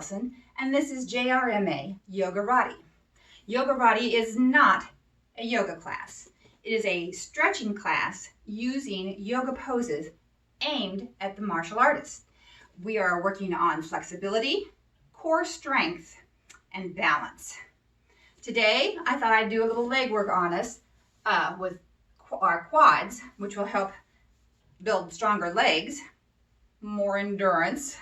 Allison, and this is JRMA Yogarate. Yogarate is not a yoga class. It is a stretching class using yoga poses aimed at the martial artist. We are working on flexibility, core strength, and balance. Today, I thought I'd do a little leg work on us with our quads, which will help build stronger legs, more endurance,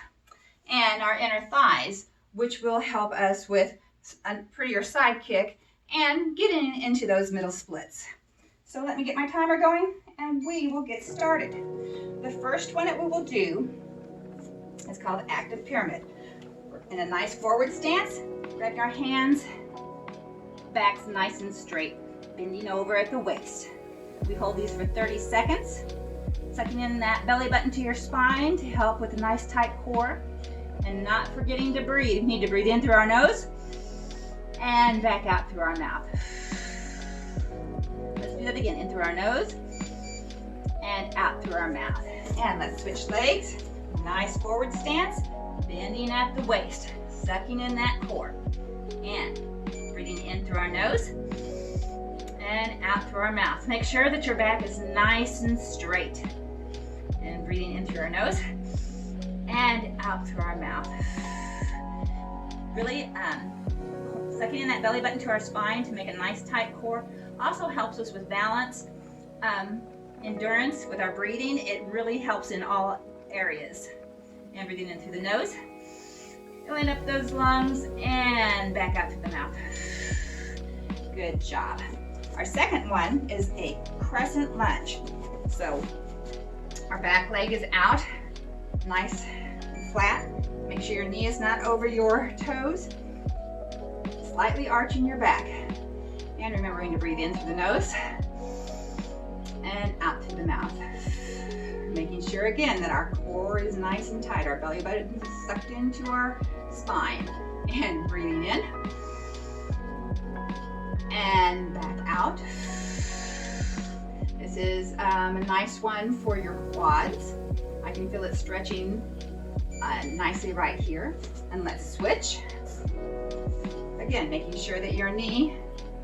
and our inner thighs, which will help us with a prettier side kick and getting into those middle splits. So let me get my timer going and we will get started. The first one that we will do is called active pyramid. We're in a nice forward stance, grabbing our hands, backs nice and straight, bending over at the waist. We hold these for 30 seconds, sucking in that belly button to your spine to help with a nice tight core, and not forgetting to breathe. We need to breathe in through our nose and back out through our mouth. Let's do that again, in through our nose and out through our mouth. And let's switch legs. Nice forward stance, bending at the waist, sucking in that core, and breathing in through our nose and out through our mouth. Make sure that your back is nice and straight. And breathing in through our nose and out through our mouth. Really sucking in that belly button to our spine to make a nice tight core. Also helps us with balance, endurance with our breathing. It really helps in all areas. And breathing in through the nose, filling up those lungs and back out through the mouth. Good job. Our second one is a crescent lunge. So our back leg is out, nice and flat. Make sure your knee is not over your toes. Slightly arching your back. And remembering to breathe in through the nose and out through the mouth. Making sure again that our core is nice and tight. Our belly button is sucked into our spine. And breathing in and back out. This is a nice one for your quads. I can feel it stretching nicely right here. And let's switch. Again, making sure that your knee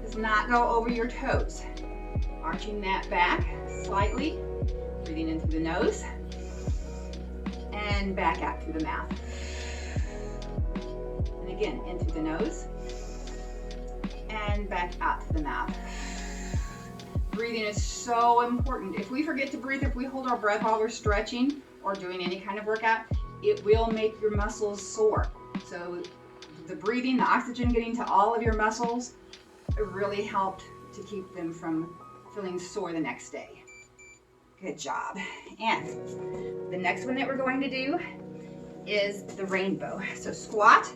does not go over your toes. Arching that back slightly. Breathing in through the nose and back out through the mouth. And again, in through the nose and back out through the mouth. Breathing is so important. If we forget to breathe, if we hold our breath while we're stretching or doing any kind of workout, it will make your muscles sore. So the breathing, the oxygen getting to all of your muscles, it really helped to keep them from feeling sore the next day. Good job. And the next one that we're going to do is the rainbow. So squat.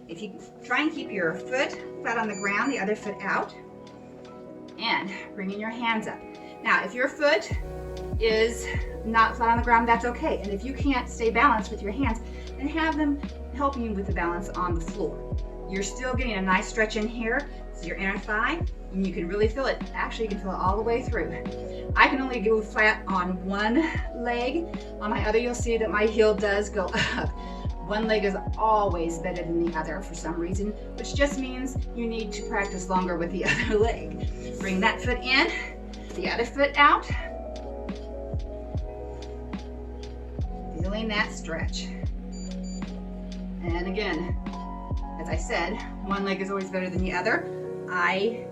If you try and keep your foot flat on the ground, the other foot out, and bringing your hands up. Now, if your foot is not flat on the ground, that's okay. And if you can't stay balanced with your hands, then have them helping you with the balance on the floor. You're still getting a nice stretch in here. This is your inner thigh, and you can really feel it. Actually, you can feel it all the way through. I can only go flat on one leg. On my other, you'll see that my heel does go up. One leg is always better than the other for some reason, which just means you need to practice longer with the other leg. Bring that foot in, the other foot out. Feeling that stretch. And again, as I said, one leg is always better than the other. I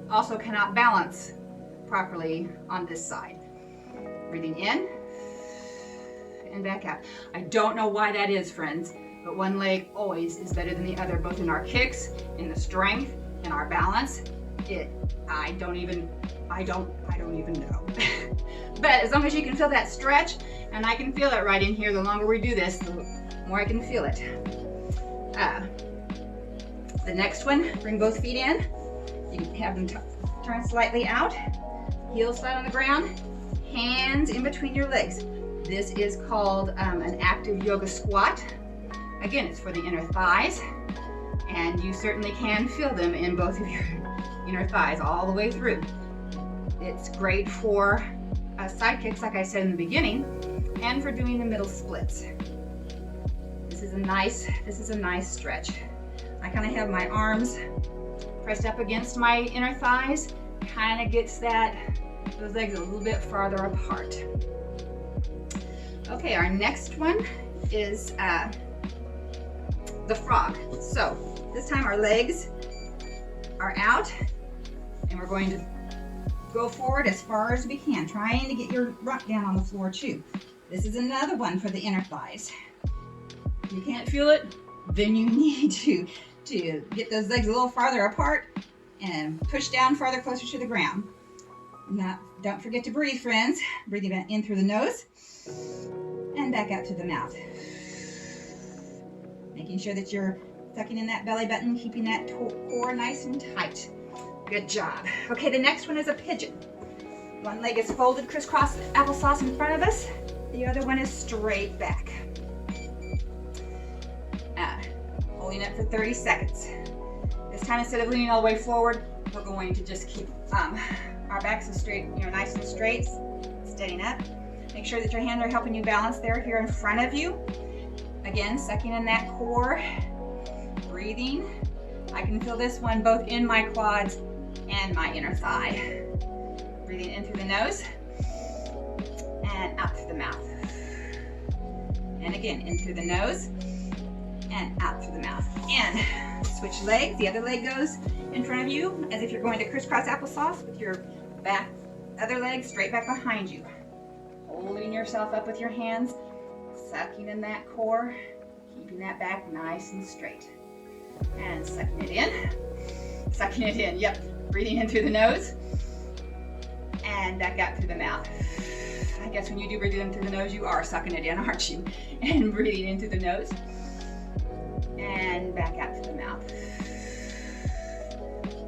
also cannot balance properly on this side. Breathing in and back out. I don't know why that is, friends, but one leg always is better than the other, both in our kicks, in the strength, in our balance. I don't even know. But as long as you can feel that stretch, and I can feel it right in here, the longer we do this, the more I can feel it. The next one, bring both feet in. You can have them turn slightly out, heels flat on the ground, hands in between your legs. This is called an active yoga squat. Again, it's for the inner thighs, and you certainly can feel them in both of your inner thighs all the way through. It's great for side kicks, like I said in the beginning, and for doing the middle splits. This This is a nice stretch. I kind of have my arms pressed up against my inner thighs. Kind of gets those legs a little bit farther apart. Okay, our next one is the frog. So this time our legs are out and we're going to go forward as far as we can, trying to get your rump down on the floor too. This is another one for the inner thighs. If you can't feel it, then you need to get those legs a little farther apart and push down farther, closer to the ground. Now, don't forget to breathe, friends. Breathing in through the nose and back out to the mouth. Making sure that you're sucking in that belly button, keeping that core nice and tight. Good job. Okay, the next one is a pigeon. One leg is folded crisscross applesauce in front of us. The other one is straight back. Holding it for 30 seconds. This time, instead of leaning all the way forward, we're going to just keep our backs straight, nice and straight, steadying up. Make sure that your hands are helping you balance there here in front of you. Again, sucking in that core, breathing. I can feel this one both in my quads and my inner thigh. Breathing in through the nose and out through the mouth. And again, in through the nose and out through the mouth. And switch legs. The other leg goes in front of you as if you're going to crisscross applesauce with your other leg straight back behind you. Holding yourself up with your hands, sucking in that core, keeping that back nice and straight. And sucking it in. Sucking it in, yep. Breathing in through the nose and back out through the mouth. I guess when you do breathe in through the nose, you are sucking it in, aren't you? And breathing in through the nose and back out through the mouth.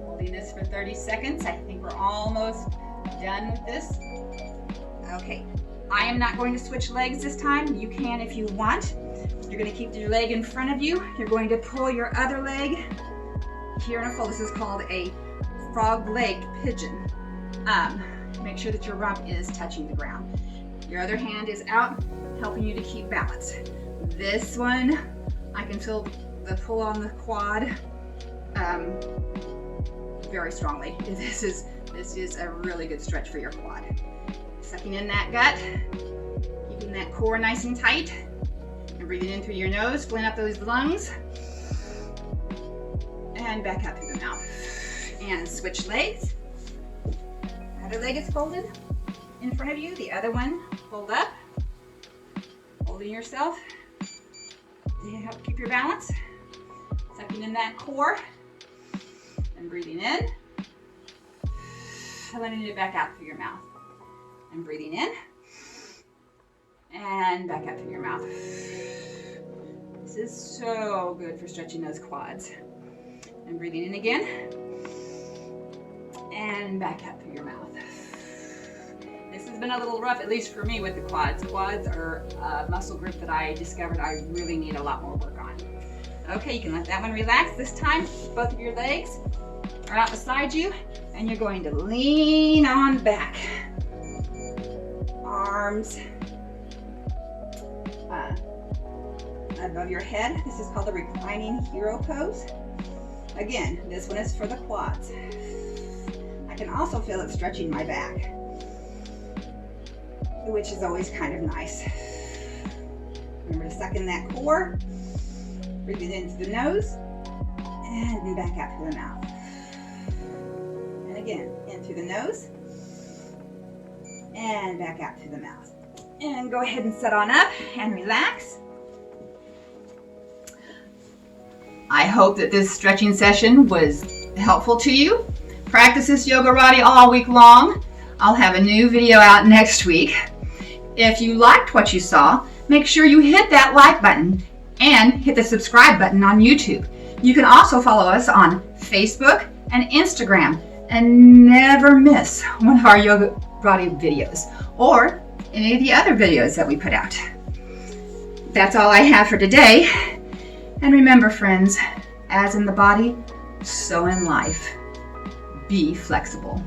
Holding this for 30 seconds. I think we're almost done with this. Okay, I am not going to switch legs this time. You can if you want. You're going to keep your leg in front of you. You're going to pull your other leg here in a fold. This is called a frog leg pigeon. Make sure that your rump is touching the ground. Your other hand is out, helping you to keep balance. This one, I can feel the pull on the quad very strongly. This is a really good stretch for your quad. Sucking in that gut, keeping that core nice and tight, and breathing in through your nose, filling up those lungs, and back out through the mouth. And switch legs. Other leg is folded in front of you. The other one, fold up, holding yourself to help keep your balance. Sucking in that core and breathing in, letting it back out through your mouth. And breathing in and back out through your mouth. This is so good for stretching those quads. And breathing in again and back out through your mouth. This has been a little rough, at least for me, with the quads. Quads are a muscle group that I discovered I really need a lot more work on. Okay, you can let that one relax. This time, both of your legs are out beside you, and you're going to lean on back. Arms above your head. This is called the Reclining Hero pose. Again, this one is for the quads. I can also feel it stretching my back, which is always kind of nice. Remember to suck in that core, breathe it in through the nose, and back out through the mouth. And again, in through the nose, and back out through the mouth. And go ahead and set on up and relax. I hope that this stretching session was helpful to you. Practice this Yogarate all week long. I'll have a new video out next week. If you liked what you saw, make sure you hit that like button and hit the subscribe button on YouTube. You can also follow us on Facebook and Instagram and never miss one of our Yogarate videos or any of the other videos that we put out. That's all I have for today. And remember, friends, as in the body, so in life, be flexible.